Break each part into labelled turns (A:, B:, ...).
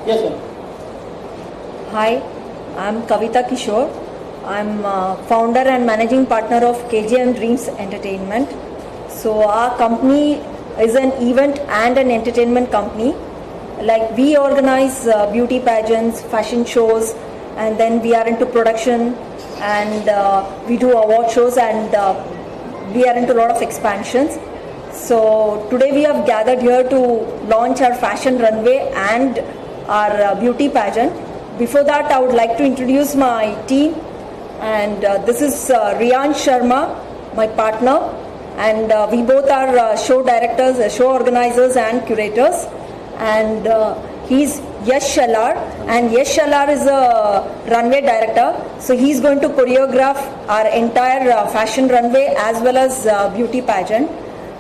A: Yes, sir.
B: Hi, I'm Kavita Kishore. I'm founder and managing partner of KGM Dreams Entertainment. So our company is an event and an entertainment company. Like we organize beauty pageants, fashion shows, and then we are into production and we do award shows and we are into a lot of expansions. So today we have gathered here to launch our fashion runway and our beauty pageant. Before that, I would like to introduce my team, and this is Riyan Sharma, my partner, and we both are show directors, show organizers and curators, and he's Yash Shalar, and Yash Shalar is a runway director, so he's going to choreograph our entire fashion runway as well as beauty pageant,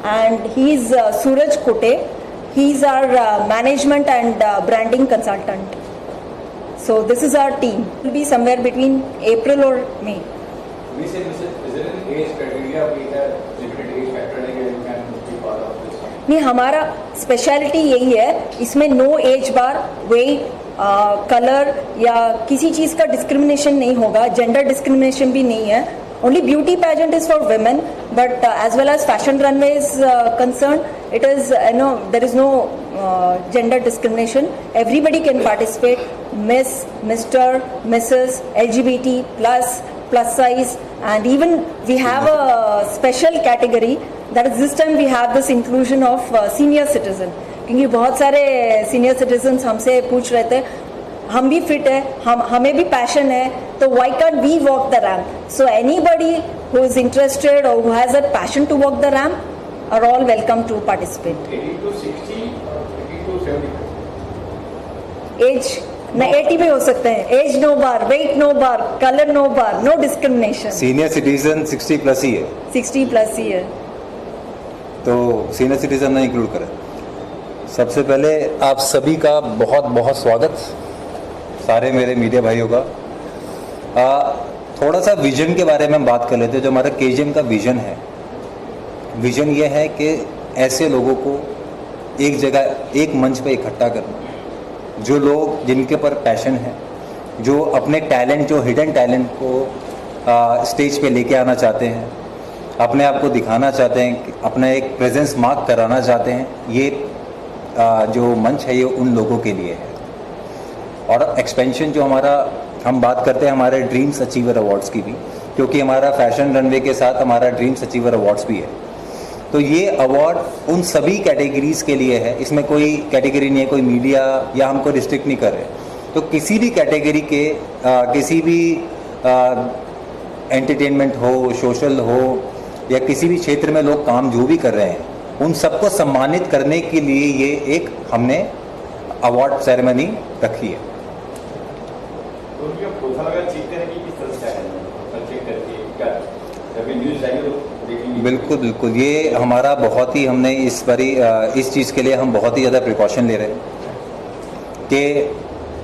B: and he's Suraj Kote, he's our management and branding consultant. So this is our team. It will be somewhere between April or May.
C: We said, is there an age criteria? We have limited age factor that you can be part of this?
B: नहीं, हमारा speciality यही है, इसमें no as बार, wait, colour या किसी चीज़ का discrimination नहीं होगा, जेंडर डिस्क्रिमिनेशन भी नहीं है. Only beauty pageant is for women, but as well as fashion runway is concerned, it is there is no gender discrimination. Everybody can participate. Miss, Mr, Mrs, LGBT plus size, and even we have a special category that is this time we have this inclusion of senior citizen. क्योंकि बहुत सारे senior citizens हमसे पूछ रहे थे, हम भी fit है, हमें भी पैशन है, तो why can't we walk the ramp? So anybody who is interested or who has a passion to walk the ramp are all welcome to participate.
C: 80 to 60 or 80 to 70?
B: Age न 80 भी हो सकते हैं. Age no bar, weight no bar, colour no bar, no discrimination.
D: Senior citizen 60 plus ही है.
B: 60 plus ही है.
D: तो सीनियर सिटीजन ना इंक्लूड करें. सबसे पहले आप सभी का बहुत बहुत स्वागत, सारे मेरे मीडिया भाइयों का. थोड़ा सा विजन के बारे में हम बात कर लेते हैं. जो हमारा केजीएम का विजन है, विजन ये है कि ऐसे लोगों को एक जगह, एक मंच पे इकट्ठा करना, जो लोग जिनके पर पैशन है, जो अपने टैलेंट, जो हिडन टैलेंट को स्टेज पे लेके आना चाहते हैं, अपने आप को दिखाना चाहते हैं, अपना एक प्रेजेंस मार्क कराना चाहते हैं. ये जो मंच है ये उन लोगों के लिए है. और एक्सपेंशन जो हमारा, हम बात करते हैं हमारे ड्रीम्स अचीवर अवार्ड्स की भी, क्योंकि हमारा फैशन रनवे के साथ हमारा ड्रीम्स अचीवर अवार्ड्स भी है. तो ये अवार्ड उन सभी कैटेगरीज के लिए है. इसमें कोई कैटेगरी नहीं है, कोई मीडिया या हमको रिस्ट्रिक्ट नहीं कर रहे. तो किसी भी कैटेगरी के किसी भी एंटरटेनमेंट हो, सोशल हो या किसी भी क्षेत्र में लोग काम जो भी कर रहे हैं, उन सबको सम्मानित करने के लिए ये एक हमने अवार्ड सेरेमनी रखी है.
C: तो उनका प्रोफाइल अगर चेक करें कि किस तरह से है, चेक करके क्या जब न्यूज़ जाएगी तो देखेंगे. बिल्कुल
D: बिल्कुल. ये हमारा बहुत ही, हमने इस बारी इस चीज़ के लिए हम बहुत ही ज़्यादा प्रिकॉशन ले रहे हैं कि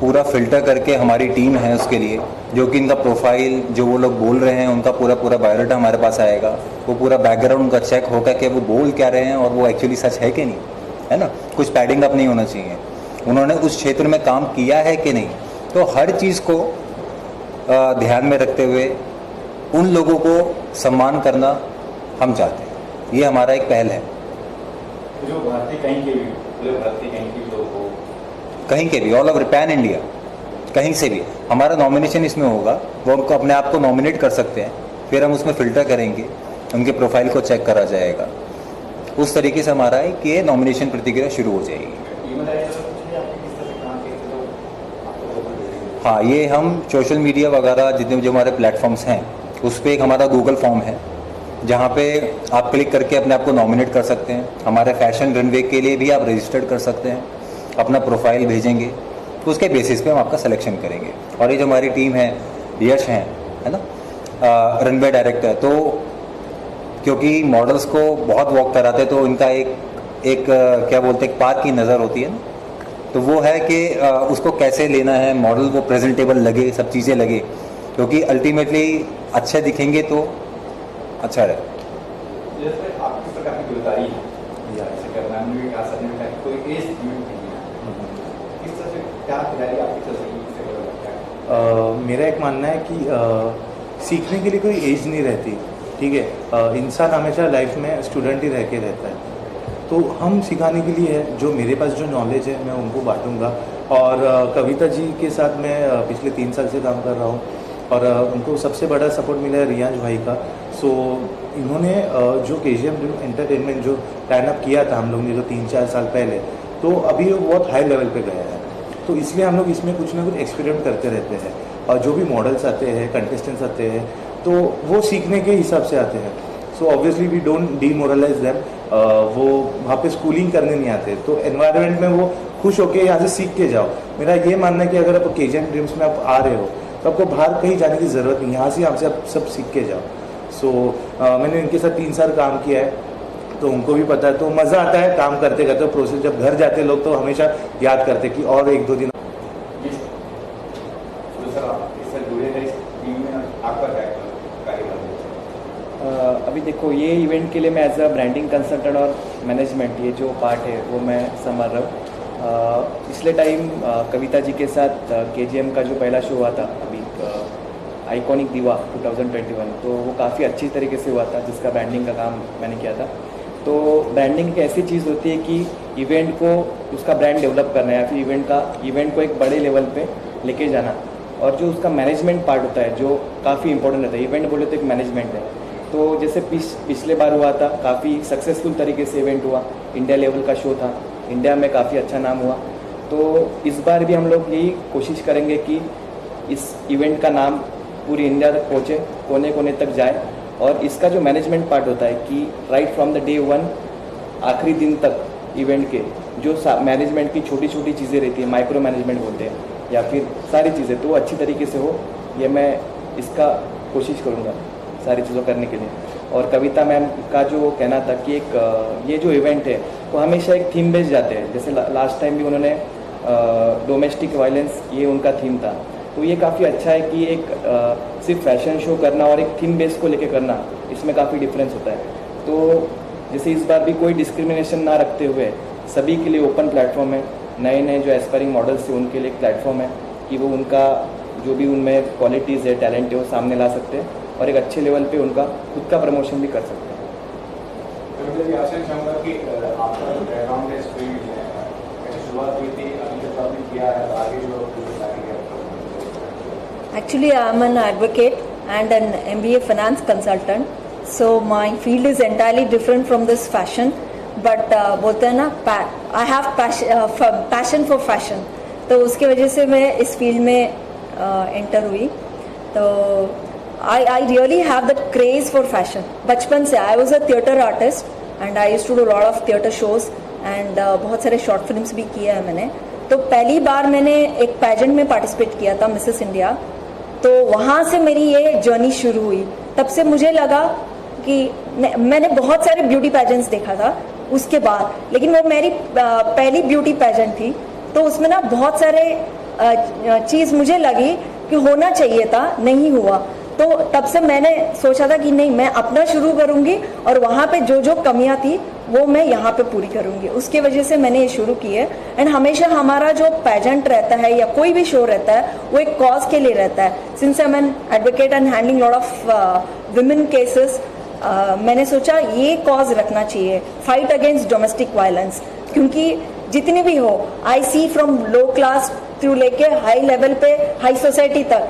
D: पूरा फिल्टर करके हमारी टीम है उसके लिए, जो कि इनका प्रोफाइल, जो वो लोग बोल रहे हैं उनका पूरा बायोडाटा हमारे पास आएगा. वो पूरा बैकग्राउंड उनका चेक होगा कि वो बोल क्या रहे हैं और वो एक्चुअली सच है कि नहीं, है ना. कुछ पैडिंग अप नहीं होना चाहिए, उन्होंने उस क्षेत्र में काम किया है कि नहीं. तो हर चीज़ को ध्यान में रखते हुए उन लोगों को सम्मान करना हम चाहते हैं. ये हमारा एक पहल है.
C: जो भारतीय कहीं के भी, पूरे भारतीय कहीं के लोग हो,
D: कहीं के भी, ऑल ओवर पैन इंडिया, कहीं से भी हमारा नॉमिनेशन इसमें होगा. वो उनको अपने आप को नॉमिनेट कर सकते हैं, फिर हम उसमें फ़िल्टर करेंगे, उनके प्रोफाइल को चेक करा जाएगा. उस तरीके से हमारा है कि नॉमिनेशन प्रक्रिया शुरू हो जाएगी. हाँ, ये हम सोशल मीडिया वगैरह जितने जो हमारे प्लेटफॉर्म्स हैं उस पर एक हमारा गूगल फॉर्म है, जहाँ पे आप क्लिक करके अपने आप को नॉमिनेट कर सकते हैं. हमारे फैशन रनवे के लिए भी आप रजिस्टर्ड कर सकते हैं, अपना प्रोफाइल भेजेंगे तो उसके बेसिस पे हम आपका सिलेक्शन करेंगे. और ये जो हमारी टीम है, यश हैं, है ना, रनवे डायरेक्टर, तो क्योंकि मॉडल्स को बहुत वॉक कराते तो इनका एक क्या बोलते हैं, एक पार्क की नज़र होती है ना. तो वो है कि उसको कैसे लेना है, मॉडल वो प्रेजेंटेबल लगे, सब चीज़ें लगे, क्योंकि अल्टीमेटली अच्छे दिखेंगे तो अच्छा रहे.
C: जैसे आप किस प्रकार की गिरफ्तारी है या ऐसे करना में कोई एज लिमिट नहीं है, किस तरह से क्या खिलाड़ी आपकी सोसाइटी से बड़ा लगता है?
A: मेरा एक मानना है कि सीखने के लिए कोई एज नहीं रहती, ठीक है। इंसान हमेशा लाइफ में स्टूडेंट ही रह के रहता है, तो हम सिखाने के लिए है, जो मेरे पास जो नॉलेज है मैं उनको बांटूंगा। और कविता जी के साथ मैं पिछले 3 साल से काम कर रहा हूँ और उनको सबसे बड़ा सपोर्ट मिला है रियांश भाई का। सो इन्होंने जो केजीएम ड्रीम एंटरटेनमेंट जो लाइन अप किया था हम लोग ने जो 3-4 साल पहले, तो अभी वो बहुत हाई लेवल पे गया है। तो इसलिए हम लोग इसमें कुछ ना कुछ एक्सपेरिमेंट करते रहते हैं और जो भी मॉडल्स आते हैं, कंटेस्टेंट्स आते हैं, तो वो सीखने के हिसाब से आते हैं। So obviously we don't demoralise them, वो वहाँ पे स्कूलिंग करने नहीं आते, तो एनवायरनमेंट में वो खुश होके यहाँ से सीख के जाओ। मेरा ये मानना है कि अगर आप केजीएम ड्रीम्स में आप आ रहे हो तो आपको बाहर कहीं जाने की ज़रूरत नहीं, यहाँ से हमसे आप सब सीख के जाओ। सो मैंने इनके साथ 3 साल काम किया है, तो उनको भी पता है, तो मज़ा आता है काम करते करते। प्रोसेस जब घर जाते लोग तो हमेशा याद करते कि और 1-2 दिन।
C: सर आप इससे जुड़े हैं, इस टीम में आपका क्या कार्यक्रम है?
E: अभी देखो, ये इवेंट के लिए मैं एज अ ब्रांडिंग कंसल्टेंट और मैनेजमेंट, ये जो पार्ट है वो मैं संभाल रहा हूँ। पिछले टाइम कविता जी के साथ केजीएम का जो पहला शो हुआ था अभी आइकॉनिक दीवा 2021, तो वो काफ़ी अच्छी तरीके से हुआ था, जिसका ब्रांडिंग का काम मैंने किया था। तो ब्रांडिंग एक ऐसी चीज़ होती है कि इवेंट को उसका ब्रांड डेवलप करना है या फिर इवेंट को एक बड़े लेवल पे लेके जाना, और जो उसका मैनेजमेंट पार्ट होता है जो काफ़ी इंपॉर्टेंट रहता है। इवेंट बोले तो एक मैनेजमेंट है। तो जैसे पिछले बार हुआ था, काफ़ी सक्सेसफुल तरीके से इवेंट हुआ, इंडिया लेवल का शो था, इंडिया में काफ़ी अच्छा नाम हुआ। तो इस बार भी हम लोग यही कोशिश करेंगे कि इस इवेंट का नाम पूरी इंडिया तक पहुँचे, कोने कोने तक जाए। और इसका जो मैनेजमेंट पार्ट होता है कि राइट फ्रॉम द डे 1 आखिरी दिन तक इवेंट के जो मैनेजमेंट की छोटी छोटी चीज़ें रहती है, माइक्रो मैनेजमेंट बोलते हैं, या फिर सारी चीज़ें, तो वो अच्छी तरीके से हो, ये मैं इसका कोशिश करूँगा सारी चीज़ों करने के लिए। और कविता मैम का जो कहना था कि एक ये जो इवेंट है वो हमेशा एक थीम बेस्ड जाते हैं, जैसे लास्ट टाइम भी उन्होंने डोमेस्टिक वायलेंस, ये उनका थीम था। तो ये काफ़ी अच्छा है कि एक सिर्फ फैशन शो करना और एक थीम बेस को लेके करना, इसमें काफ़ी डिफरेंस होता है। तो जैसे इस बार भी कोई डिस्क्रिमिनेशन ना रखते हुए सभी के लिए ओपन प्लेटफॉर्म है, नए नए जो एस्पायरिंग मॉडल्स हैं उनके लिए एक प्लेटफॉर्म है कि वो उनका जो भी उनमें क्वालिटीज़ है, टैलेंट है, वो सामने ला सकते हैं और एक अच्छे लेवल पे उनका खुद का प्रमोशन भी कर सकते हैं।
C: तो मुझे आपसे चाहूँगा कि आपका जो बैकग्राउंड है, शुरुआत हुई थी, अभी तक आपने किया है, आगे जो
B: Actually, I am an advocate and an MBA finance consultant. So my field is entirely different from this fashion. But बोलते हैं ना, I have passion for fashion. तो उसके वजह से मैं इस फील्ड में एंटर हुई। तो I really have that craze for fashion. बचपन से I was a theatre artist and I used to do a lot of theatre shows and बहुत सारे शॉर्ट फिल्म्स भी किए हैं मैंने। तो पहली बार मैंने एक पैजेंट में पार्टिसिपेट किया था, मिसेस इंडिया। तो वहाँ से मेरी ये जर्नी शुरू हुई। तब से मुझे लगा कि मैंने बहुत सारे ब्यूटी पैजेंट्स देखा था उसके बाद, लेकिन वो मेरी पहली ब्यूटी पैजेंट थी। तो उसमें ना बहुत सारे चीज़ मुझे लगी कि होना चाहिए था, नहीं हुआ। तो तब से मैंने सोचा था कि नहीं, मैं अपना शुरू करूँगी और वहाँ पे जो जो कमियाँ थी वो मैं यहाँ पे पूरी करूँगी। उसके वजह से मैंने ये शुरू की है। एंड हमेशा हमारा जो पैजेंट रहता है या कोई भी शो रहता है वो एक कॉज के लिए रहता है। Since I am an advocate and handling lot of women cases, मैंने सोचा ये कॉज रखना चाहिए, फाइट अगेंस्ट डोमेस्टिक वायलेंस। क्योंकि जितनी भी हो, आई सी फ्रॉम लो क्लास थ्रू लेके हाई लेवल पे, हाई सोसाइटी तक,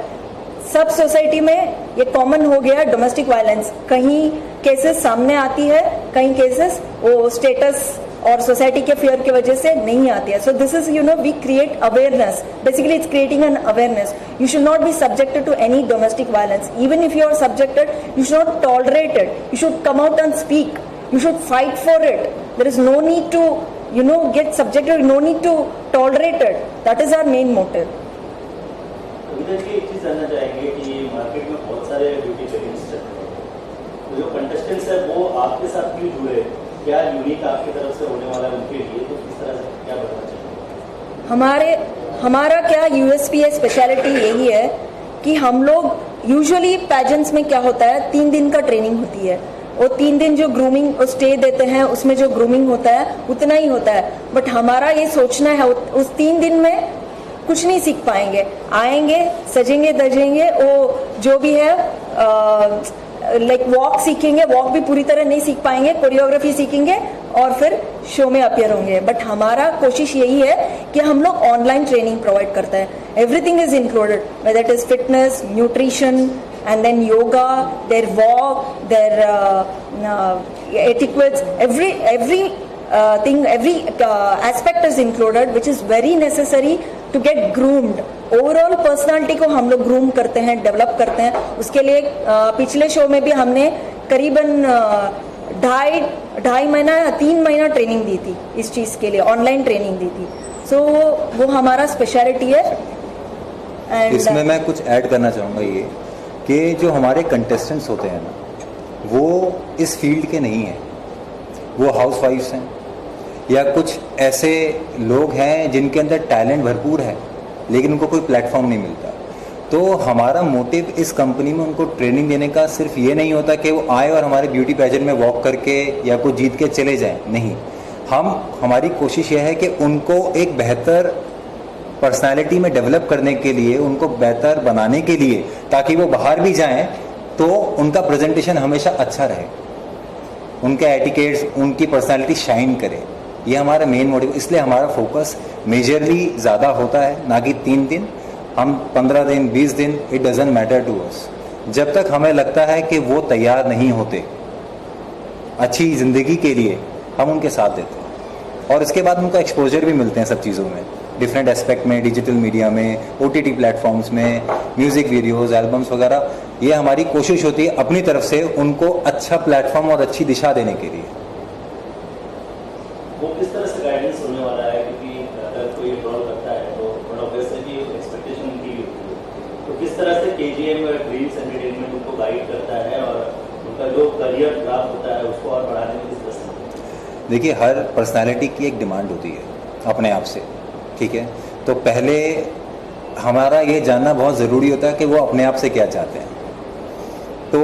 B: सब सोसाइटी में ये कॉमन हो गया डोमेस्टिक वायलेंस। कहीं केसेस सामने आती है, कहीं केसेस वो स्टेटस और सोसाइटी के फियर की वजह से नहीं आती है। So this is we create awareness, basically it's creating an awareness. You should not be subjected to any domestic violence. Even if you are subjected, you should not tolerate it, you should come out and speak, you should fight for it. There is no need to get subjected, no need to tolerate it. That is our main motive.
F: एक चीज जानना चाहेंगे कि market में बहुत सारे beauty pageants चलते हैं, तो जो कंटेस्टेंट्स है वो आपके साथ क्यों जुड़े, क्या यूनिक आपकी तरफ से होने वाला है उनके लिए, तो किस तरह से क्या बताना चाहिए?
B: हमारा क्या यूएसपी है, स्पेशलिटी यही है कि हम लोग यूजुअली पैजेंट्स में क्या होता है, 3 दिन का ट्रेनिंग होती है। वो 3 दिन जो ग्रूमिंग और स्टे देते हैं उसमें जो ग्रूमिंग होता है उतना ही होता है। बट हमारा ये सोचना है उस 3 दिन में कुछ नहीं सीख पाएंगे। आएंगे, सजेंगे दजेंगे, वो जो भी है लाइक वॉक सीखेंगे, वॉक भी पूरी तरह नहीं सीख पाएंगे, कोरियोग्राफी सीखेंगे और फिर शो में अपीयर होंगे। बट हमारा कोशिश यही है कि हम लोग ऑनलाइन ट्रेनिंग प्रोवाइड करते हैं। Everything is included, whether it is fitness, nutrition, and then yoga, their walk, their etiquettes, every thing, every aspect is included, which is very necessary to get groomed. Overall personality को हम लोग groom करते हैं, develop करते हैं। उसके लिए पिछले शो में भी हमने करीबन 2.5 महीना या 3 महीना ट्रेनिंग दी थी इस चीज़ के लिए, ऑनलाइन ट्रेनिंग दी थी। सो वो हमारा स्पेशलिटी है। And
D: इसमें मैं कुछ ऐड करना चाहूँगा ये कि जो हमारे कंटेस्टेंट्स होते हैं ना, वो इस फील्ड के नहीं हैं, वो हाउसवाइफ्स हैं या कुछ ऐसे लोग हैं जिनके अंदर टैलेंट भरपूर है लेकिन उनको कोई प्लेटफॉर्म नहीं मिलता। तो हमारा मोटिव इस कंपनी में उनको ट्रेनिंग देने का सिर्फ ये नहीं होता कि वो आए और हमारे ब्यूटी पैजेंट में वॉक करके या कुछ जीत के चले जाएं, नहीं। हमारी कोशिश ये है कि उनको एक बेहतर पर्सनालिटी में डेवलप करने के लिए, उनको बेहतर बनाने के लिए, ताकि वो बाहर भी जाएं तो उनका प्रेजेंटेशन हमेशा अच्छा रहे, उनके एटिकेट्स, उनकी पर्सनालिटी शाइन करे। ये हमारा मेन मोटिव। इसलिए हमारा फोकस मेजरली ज़्यादा होता है, ना कि 3 दिन, हम 15 दिन, 20 दिन, it doesn't matter to us. जब तक हमें लगता है कि वो तैयार नहीं होते अच्छी ज़िंदगी के लिए, हम उनके साथ देते हैं और इसके बाद उनको एक्सपोजर भी मिलते हैं सब चीज़ों में, डिफरेंट एस्पेक्ट में, डिजिटल मीडिया में, OTT प्लेटफॉर्म्स में, म्यूज़िक वीडियोज़, एल्बम्स वगैरह। ये हमारी कोशिश होती है अपनी तरफ से उनको अच्छा प्लेटफॉर्म और अच्छी दिशा देने के लिए।
F: वो किस तरह से गाइडेंस होने वाला है, क्योंकि अगर कोई एनरोल करता है तो बड़ा ऑब्वियसली एक्सपेक्टेशन उनकी भी होती है, तो किस तरह से KGM ड्रीम्स एंटरटेनमेंट उनको गाइड करता है और उनका जो करियर ग्राफ होता है उसको और बढ़ाने में किस तरह से?
D: देखिए, हर पर्सनालिटी की एक डिमांड होती है अपने आप से, ठीक है। तो पहले हमारा ये जानना बहुत ज़रूरी होता है कि वो अपने आप से क्या चाहते हैं। तो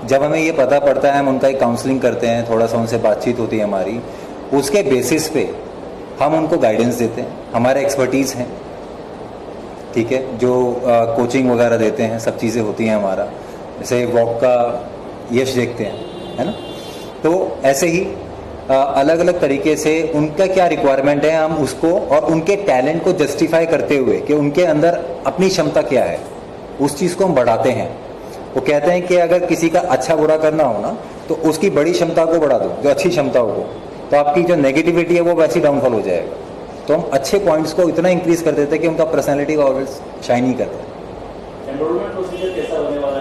D: जब हमें ये पता पड़ता है, हम उनका एक काउंसलिंग करते हैं, थोड़ा सा उनसे बातचीत होती है हमारी, उसके बेसिस पे हम उनको गाइडेंस देते हैं। हमारे एक्सपर्टीज़ हैं, ठीक है, जो कोचिंग वगैरह देते हैं, सब चीज़ें होती हैं हमारा। जैसे वॉक का यश देखते हैं, है ना। तो ऐसे ही अलग अलग तरीके से उनका क्या रिक्वायरमेंट है, हम उसको और उनके टैलेंट को जस्टिफाई करते हुए कि उनके अंदर अपनी क्षमता क्या है, उस चीज़ को हम बढ़ाते हैं। वो कहते हैं कि अगर किसी का अच्छा बुरा करना हो ना, तो उसकी बड़ी क्षमता को बढ़ा दो, जो अच्छी क्षमता हो, तो आपकी जो नेगेटिविटी है वो वैसी डाउनफॉल हो जाएगा। तो हम अच्छे पॉइंट्स को इतना इंक्रीज कर देते हैं कि उनका पर्सनैलिटी ऑलवेज शाइन ही करता है।
F: एनरोलमेंट प्रोसीजर कैसा होने वाला